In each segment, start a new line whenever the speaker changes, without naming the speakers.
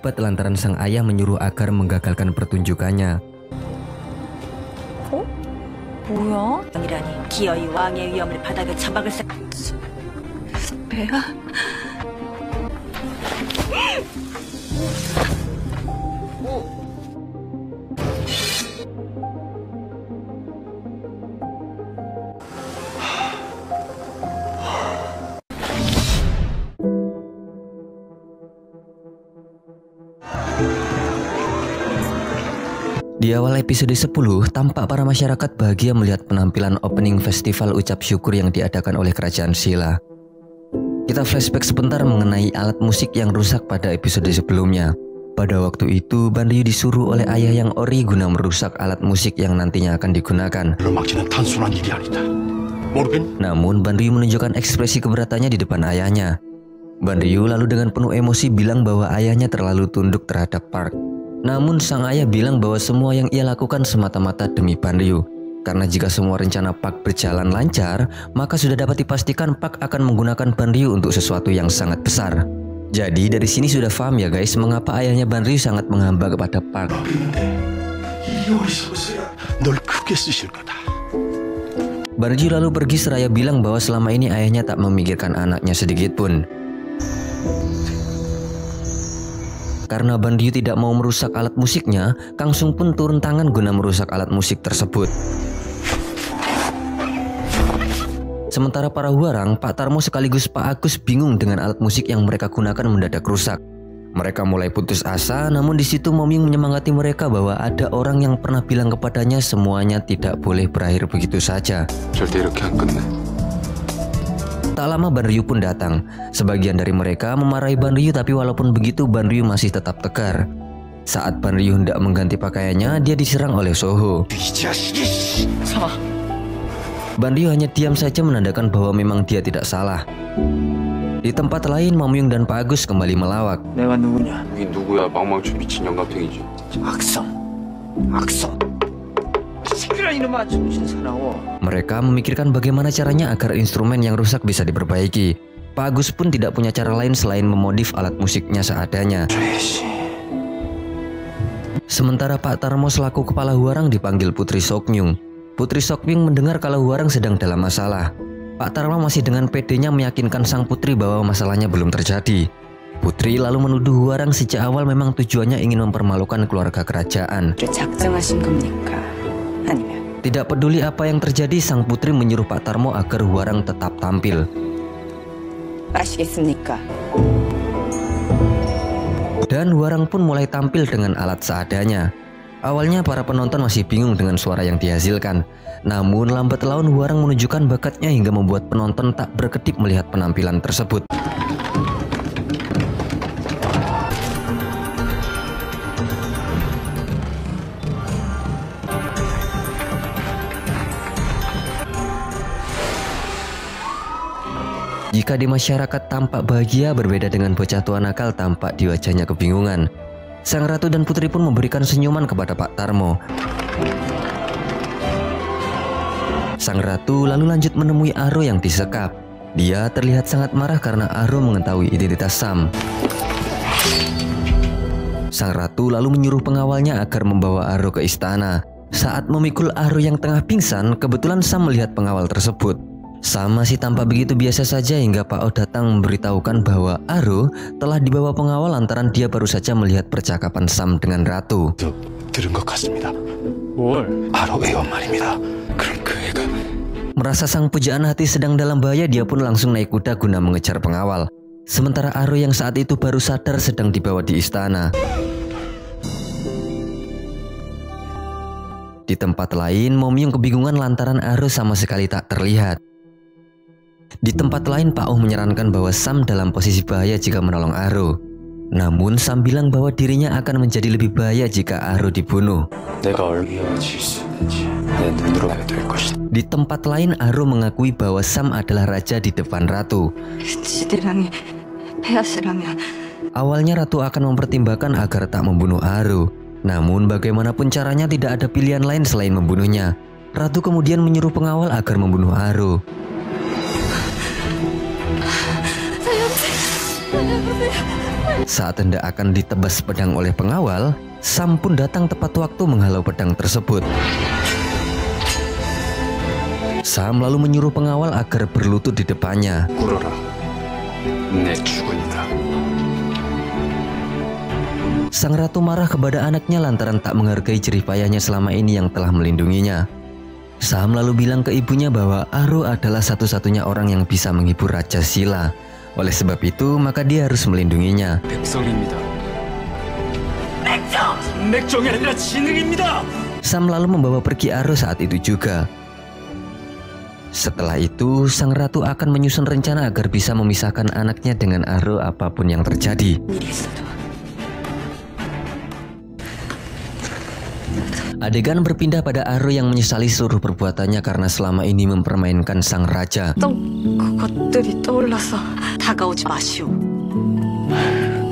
terlibat lantaran sang ayah menyuruh agar menggagalkan pertunjukannya.
뭐야? 이라니 기어이 왕의 위엄을 바닥에 처박을 배야?
Di awal episode 10, tampak para masyarakat bahagia melihat penampilan opening festival ucap syukur yang diadakan oleh kerajaan Sheila. Kita flashback sebentar mengenai alat musik yang rusak pada episode sebelumnya. Pada waktu itu, Ban Ryu disuruh oleh ayah yang ori guna merusak alat musik yang nantinya akan digunakan. Namun, Ban Ryu menunjukkan ekspresi keberatannya di depan ayahnya. Ban Ryu lalu dengan penuh emosi bilang bahwa ayahnya terlalu tunduk terhadap Park. Namun sang ayah bilang bahwa semua yang ia lakukan semata-mata demi Ban Ryu. Karena jika semua rencana Park berjalan lancar, maka sudah dapat dipastikan Park akan menggunakan Ban Ryu untuk sesuatu yang sangat besar. Jadi dari sini sudah paham ya guys, mengapa ayahnya Ban Ryu sangat menghamba kepada Park. Ban Ryu lalu pergi seraya bilang bahwa selama ini ayahnya tak memikirkan anaknya sedikit pun. Karena Ban Ryu tidak mau merusak alat musiknya, Kang Sung pun turun tangan guna merusak alat musik tersebut. Sementara para huarang, Pak Tarmo sekaligus Pak Agus bingung dengan alat musik yang mereka gunakan mendadak rusak. Mereka mulai putus asa, namun di situ Mom Ying menyemangati mereka bahwa ada orang yang pernah bilang kepadanya semuanya tidak boleh berakhir begitu saja. Tak lama Ban Ryu pun datang. Sebagian dari mereka memarahi Ban Ryu, tapi walaupun begitu Ban Ryu masih tetap tegar. Saat Ban Ryu hendak mengganti pakaiannya, dia diserang oleh Soho. Ban Ryu hanya diam saja menandakan bahwa memang dia tidak salah. Di tempat lain, Mom Ying dan Pak Agus kembali melawak. Mereka memikirkan bagaimana caranya agar instrumen yang rusak bisa diperbaiki. Pak Agus pun tidak punya cara lain selain memodif alat musiknya seadanya. Sementara Pak Tarmo selaku kepala huarang dipanggil Putri Soknyung. Putri Soknyung mendengar kalau huarang sedang dalam masalah. Pak Tarmo masih dengan pedenya meyakinkan sang putri bahwa masalahnya belum terjadi. Putri lalu menuduh huarang sejak awal memang tujuannya ingin mempermalukan keluarga kerajaan. Tidak peduli apa yang terjadi, sang putri menyuruh Pak Tarmo agar huarang tetap tampil. Dan huarang pun mulai tampil dengan alat seadanya. Awalnya para penonton masih bingung dengan suara yang dihasilkan. Namun lambat laun huarang menunjukkan bakatnya hingga membuat penonton tak berkedip melihat penampilan tersebut. Jika di masyarakat tampak bahagia, berbeda dengan bocah tua nakal tampak di wajahnya kebingungan. Sang ratu dan putri pun memberikan senyuman kepada Pak Tarmo. Sang ratu lalu lanjut menemui Aro yang disekap. Dia terlihat sangat marah karena Aro mengetahui identitas Sam. Sang ratu lalu menyuruh pengawalnya agar membawa Aro ke istana. Saat memikul Aro yang tengah pingsan, kebetulan Sam melihat pengawal tersebut. Sam masih tampak begitu biasa saja hingga Pak O datang memberitahukan bahwa Aro telah dibawa pengawal lantaran dia baru saja melihat percakapan Sam dengan ratu. Merasa sang pujaan hati sedang dalam bahaya, dia pun langsung naik kuda guna mengejar pengawal. Sementara Aro yang saat itu baru sadar sedang dibawa di istana. Di tempat lain, Mom Ying kebingungan lantaran Aro sama sekali tak terlihat. Di tempat lain, Pak Oh menyarankan bahwa Sam dalam posisi bahaya jika menolong Aro. Namun Sam bilang bahwa dirinya akan menjadi lebih bahaya jika Aro dibunuh. Di tempat lain, Aro mengakui bahwa Sam adalah raja di depan ratu. Awalnya ratu akan mempertimbangkan agar tak membunuh Aro. Namun bagaimanapun caranya tidak ada pilihan lain selain membunuhnya. Ratu kemudian menyuruh pengawal agar membunuh Aro. Saat hendak akan ditebas pedang oleh pengawal, Sam pun datang tepat waktu menghalau pedang tersebut. Sam lalu menyuruh pengawal agar berlutut di depannya. Sang ratu marah kepada anaknya lantaran tak menghargai jerih payahnya selama ini yang telah melindunginya. Sam lalu bilang ke ibunya bahwa Aro adalah satu-satunya orang yang bisa menghibur Raja Silla. Oleh sebab itu, maka dia harus melindunginya. Sam lalu membawa pergi Aro saat itu juga. Setelah itu, sang ratu akan menyusun rencana agar bisa memisahkan anaknya dengan Aro apapun yang terjadi. Adegan berpindah pada Aro yang menyesali seluruh perbuatannya karena selama ini mempermainkan sang raja.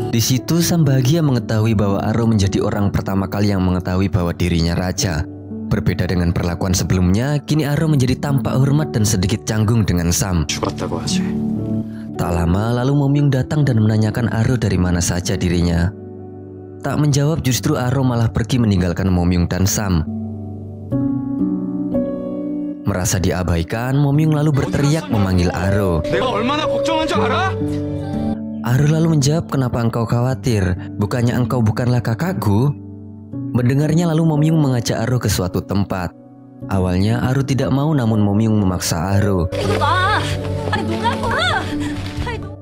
Di situ Sam bahagia mengetahui bahwa Aro menjadi orang pertama kali yang mengetahui bahwa dirinya raja. Berbeda dengan perlakuan sebelumnya, kini Aro menjadi tampak hormat dan sedikit canggung dengan Sam. Tak lama lalu Momyung datang dan menanyakan Aro dari mana saja dirinya. Tak menjawab, justru Aro malah pergi meninggalkan Momyung dan Sam. Merasa diabaikan, Momyung lalu berteriak memanggil Aro. Aro lalu menjawab, "Kenapa engkau khawatir? Bukannya engkau bukanlah kakakku?" Mendengarnya lalu Momyung mengajak Aro ke suatu tempat. Awalnya Aro tidak mau, namun Momyung memaksa Aro.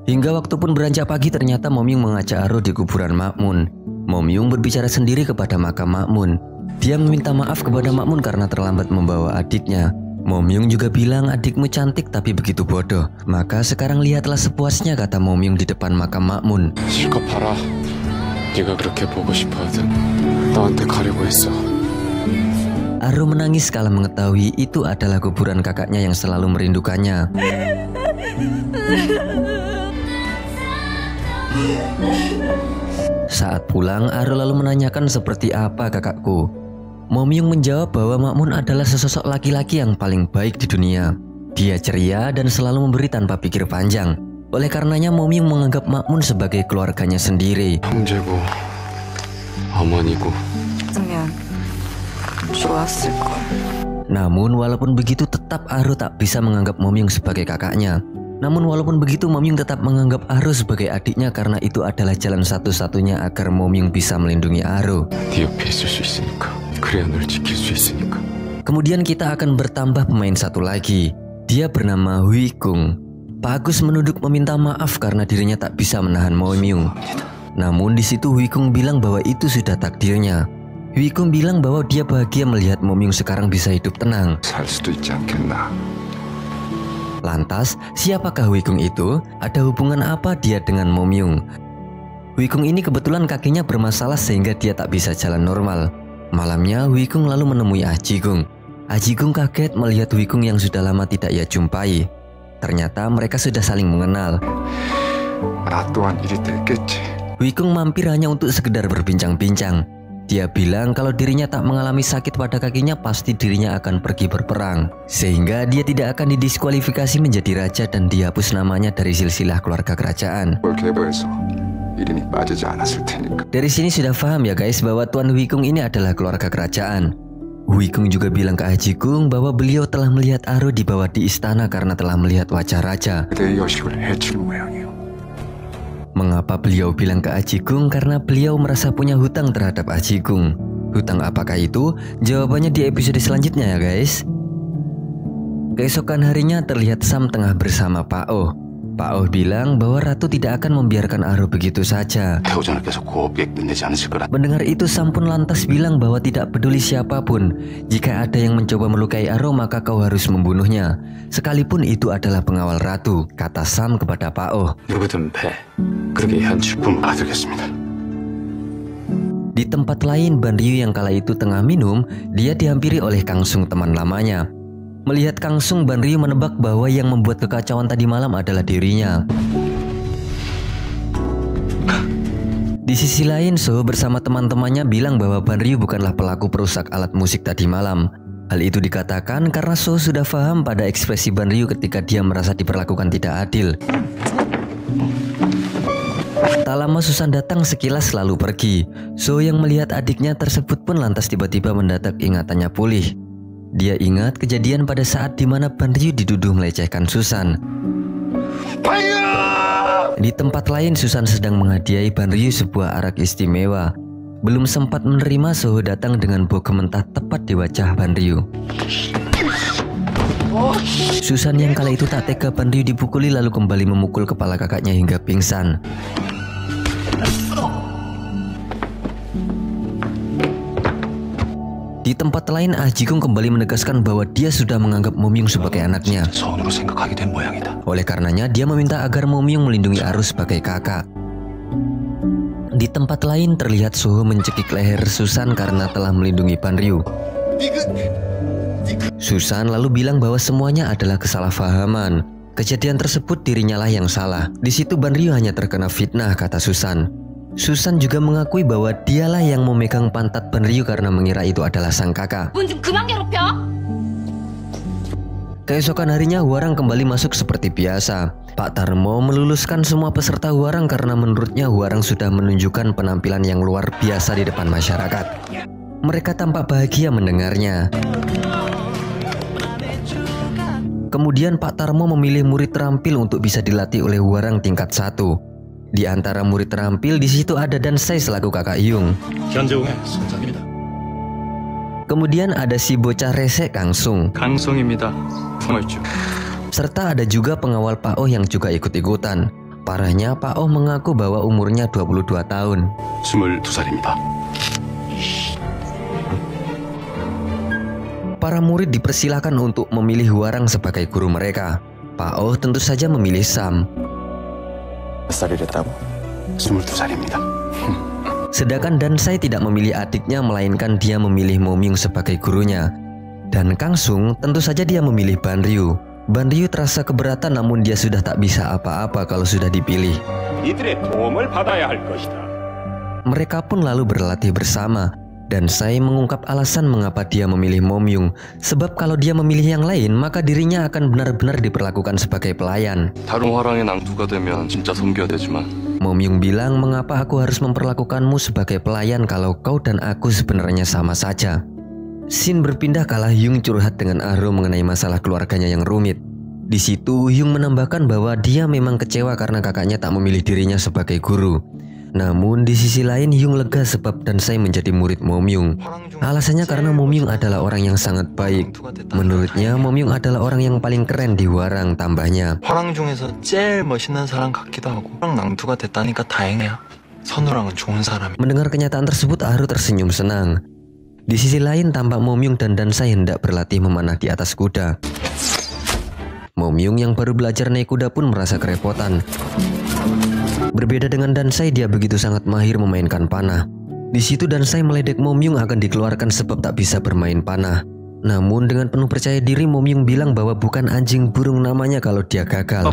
Hingga waktu pun beranjak pagi, ternyata Momyung mengajak Aro di kuburan Makmun. Momyung berbicara sendiri kepada makam Makmun. Dia meminta maaf kepada Makmun karena terlambat membawa adiknya. Momyung juga bilang, "Adikmu cantik tapi begitu bodoh. Maka sekarang lihatlah sepuasnya," kata Momyung di depan makam Makmun. Aro menangis kala mengetahui itu adalah kuburan kakaknya yang selalu merindukannya. Saat pulang, Aro lalu menanyakan, "Seperti apa kakakku?" Momyung menjawab bahwa Makmun adalah sesosok laki-laki yang paling baik di dunia. Dia ceria dan selalu memberi tanpa pikir panjang. Oleh karenanya Momyung menganggap Makmun sebagai keluarganya sendiri. Namun walaupun begitu, tetap Aro tak bisa menganggap Momyung sebagai kakaknya. Namun walaupun begitu, Momyung tetap menganggap Aro sebagai adiknya karena itu adalah jalan satu-satunya agar Momyung bisa melindungi Aro. Kemudian kita akan bertambah pemain satu lagi. Dia bernama Hui Kung. Pak Agus menunduk meminta maaf karena dirinya tak bisa menahan Momyung. Namun di situ Hui Kung bilang bahwa itu sudah takdirnya. Hui Kung bilang bahwa dia bahagia melihat Momyung sekarang bisa hidup tenang. Lantas, siapakah Hui Kung itu? Ada hubungan apa dia dengan Momyung? Hui Kung ini kebetulan kakinya bermasalah sehingga dia tak bisa jalan normal. Malamnya, Hui Kung lalu menemui Ah Ji-gung. Ah Ji-gung kaget melihat Hui Kung yang sudah lama tidak ia jumpai. Ternyata mereka sudah saling mengenal. Hui Kung mampir hanya untuk sekedar berbincang-bincang. Dia bilang kalau dirinya tak mengalami sakit pada kakinya, pasti dirinya akan pergi berperang. Sehingga dia tidak akan didiskualifikasi menjadi raja dan dihapus namanya dari silsilah keluarga kerajaan. Dari sini sudah paham ya guys bahwa Tuan Hui Kung ini adalah keluarga kerajaan. Hui Kung juga bilang ke Ah Ji-gung bahwa beliau telah melihat Aro dibawa di istana karena telah melihat wajah raja. Mengapa beliau bilang ke Ah Ji-gung? Karena beliau merasa punya hutang terhadap Ah Ji-gung. Hutang apakah itu? Jawabannya di episode selanjutnya ya guys. Keesokan harinya terlihat Sam tengah bersama Pak Oh. Pak Oh bilang bahwa ratu tidak akan membiarkan Aro begitu saja. Mendengar itu Sam pun lantas bilang bahwa tidak peduli siapapun. Jika ada yang mencoba melukai Aro maka kau harus membunuhnya. Sekalipun itu adalah pengawal ratu, kata Sam kepada Pak Oh. Di tempat lain, Ban Ryu yang kala itu tengah minum, dia dihampiri oleh Kang Sung teman lamanya. Melihat Kang Sung, Ban Ryu menebak bahwa yang membuat kekacauan tadi malam adalah dirinya. Di sisi lain, So bersama teman-temannya bilang bahwa Ban Ryu bukanlah pelaku perusak alat musik tadi malam. Hal itu dikatakan karena So sudah paham pada ekspresi Ban Ryu ketika dia merasa diperlakukan tidak adil. Tak lama Susan datang sekilas lalu pergi. So yang melihat adiknya tersebut pun lantas tiba-tiba mendadak ingatannya pulih. Dia ingat kejadian pada saat dimana Ban Ryu dituduh melecehkan Susan. Di tempat lain Susan sedang menghadiahi Ban Ryu sebuah arak istimewa. Belum sempat menerima, Soho datang dengan bau mentah tepat di wajah Ban Ryu. Susan yang kala itu tak tega Ban Ryu dipukuli lalu kembali memukul kepala kakaknya hingga pingsan. Di tempat lain Ah Ji-gung kembali menegaskan bahwa dia sudah menganggap Mom-yung sebagai anaknya. Oleh karenanya dia meminta agar Mom-yung melindungi Aru sebagai kakak. Di tempat lain terlihat Soho mencekik leher Susan karena telah melindungi Ban Ryu. Susan lalu bilang bahwa semuanya adalah kesalahpahaman. Kejadian tersebut dirinya lah yang salah. Di situ Ban Ryu hanya terkena fitnah, kata Susan. Susan juga mengakui bahwa dialah yang memegang pantat Ban Ryu karena mengira itu adalah sang kakak. Keesokan harinya Hwarang kembali masuk seperti biasa. Pak Tarmo meluluskan semua peserta Hwarang karena menurutnya Hwarang sudah menunjukkan penampilan yang luar biasa di depan masyarakat. Mereka tampak bahagia mendengarnya. Kemudian Pak Tarmo memilih murid terampil untuk bisa dilatih oleh Hwarang tingkat 1. Di antara murid terampil di situ ada Dansai selaku kakak Hyung. Kemudian ada si bocah resek Kang Sung. Serta ada juga pengawal Pak Oh yang juga ikut-ikutan. Parahnya Pak Oh mengaku bahwa umurnya 22 tahun. Para murid dipersilakan untuk memilih Hwarang sebagai guru mereka. Pak Oh tentu saja memilih Sam. Sedangkan Dansai tidak memilih adiknya, melainkan dia memilih Mom-yung sebagai gurunya. Dan Kang Sung tentu saja dia memilih Ban Ryu. Ban Ryu terasa keberatan namun dia sudah tak bisa apa-apa kalau sudah dipilih. Mereka pun lalu berlatih bersama. Dansai mengungkap alasan mengapa dia memilih Mom-yung. Sebab kalau dia memilih yang lain maka dirinya akan benar-benar diperlakukan sebagai pelayan. Mom-yung bilang, mengapa aku harus memperlakukanmu sebagai pelayan kalau kau dan aku sebenarnya sama saja. Scene berpindah kala Hyung curhat dengan Aro mengenai masalah keluarganya yang rumit. Di situ Hyung menambahkan bahwa dia memang kecewa karena kakaknya tak memilih dirinya sebagai guru. Namun di sisi lain Hyung lega sebab Dansai menjadi murid Mom-yung. Alasannya karena Mom-yung adalah orang yang sangat baik. Menurutnya Mom-yung adalah orang yang paling keren di Hwarang, tambahnya. Mendengar kenyataan tersebut Aro tersenyum senang. Di sisi lain tampak Mom-yung dan Dansai hendak berlatih memanah di atas kuda. Mom-yung yang baru belajar naik kuda pun merasa kerepotan. Berbeda dengan Dansai, dia begitu sangat mahir memainkan panah. Di situ Dansai meledek Mom-yung akan dikeluarkan sebab tak bisa bermain panah. Namun dengan penuh percaya diri Mom-yung bilang bahwa bukan anjing burung namanya kalau dia gagal.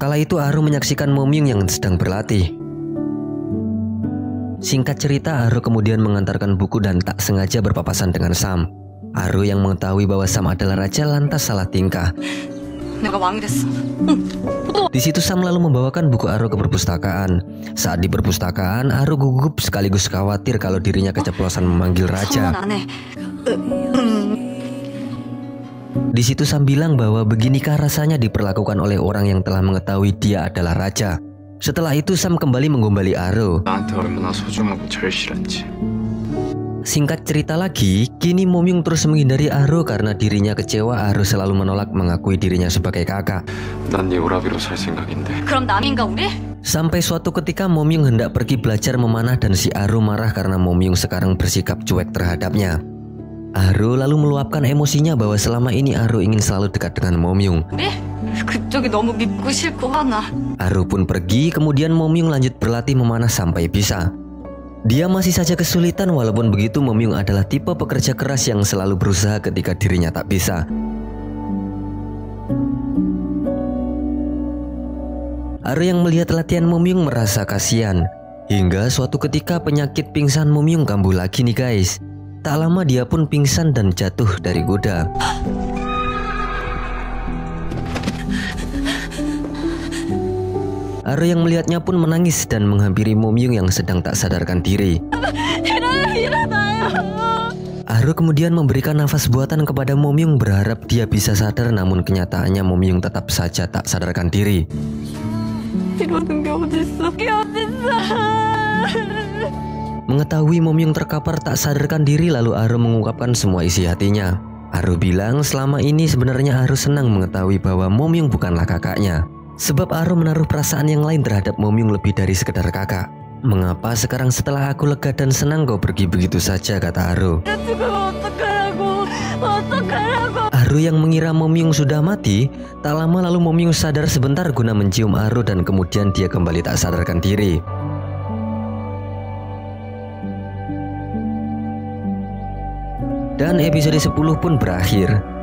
Kala itu Aro menyaksikan Mom-yung yang sedang berlatih. Singkat cerita, Aro kemudian mengantarkan buku dan tak sengaja berpapasan dengan Sam. Aro yang mengetahui bahwa Sam adalah raja lantas salah tingkah. Di situ Sam lalu membawakan buku Aro ke perpustakaan. Saat di perpustakaan, Aro gugup sekaligus khawatir kalau dirinya keceplosan memanggil raja. Di situ Sam bilang bahwa beginikah rasanya diperlakukan oleh orang yang telah mengetahui dia adalah raja. Setelah itu Sam kembali menggombali Aro. Singkat cerita lagi, kini Mom-yung terus menghindari Aro karena dirinya kecewa Aro selalu menolak mengakui dirinya sebagai kakak. Sampai suatu ketika Mom-yung hendak pergi belajar memanah dan si Aro marah karena Mom-yung sekarang bersikap cuek terhadapnya. Aro lalu meluapkan emosinya bahwa selama ini Aro ingin selalu dekat dengan Mom-yung. Aro pun pergi, kemudian Mom-yung lanjut berlatih memanah sampai bisa. Dia masih saja kesulitan, walaupun begitu Mom-yung adalah tipe pekerja keras yang selalu berusaha ketika dirinya tak bisa. Aro yang melihat latihan Mom-yung merasa kasihan. Hingga suatu ketika penyakit pingsan Mom-yung kambuh lagi nih guys. Tak lama dia pun pingsan dan jatuh dari kuda. Aru yang melihatnya pun menangis dan menghampiri Momyung yang sedang tak sadarkan diri. Aru kemudian memberikan nafas buatan kepada Momyung berharap dia bisa sadar, namun kenyataannya Momyung tetap saja tak sadarkan diri. Mengetahui Momyung terkapar tak sadarkan diri, lalu Aru mengungkapkan semua isi hatinya. Aru bilang selama ini sebenarnya Aru senang mengetahui bahwa Momyung bukanlah kakaknya. Sebab Aru menaruh perasaan yang lain terhadap Momyung lebih dari sekedar kakak. Mengapa sekarang setelah aku lega dan senang kau pergi begitu saja, kata Aru. Aru yang mengira Momyung sudah mati, tak lama lalu Momyung sadar sebentar guna mencium Aru dan kemudian dia kembali tak sadarkan diri. Dan episode 10 pun berakhir.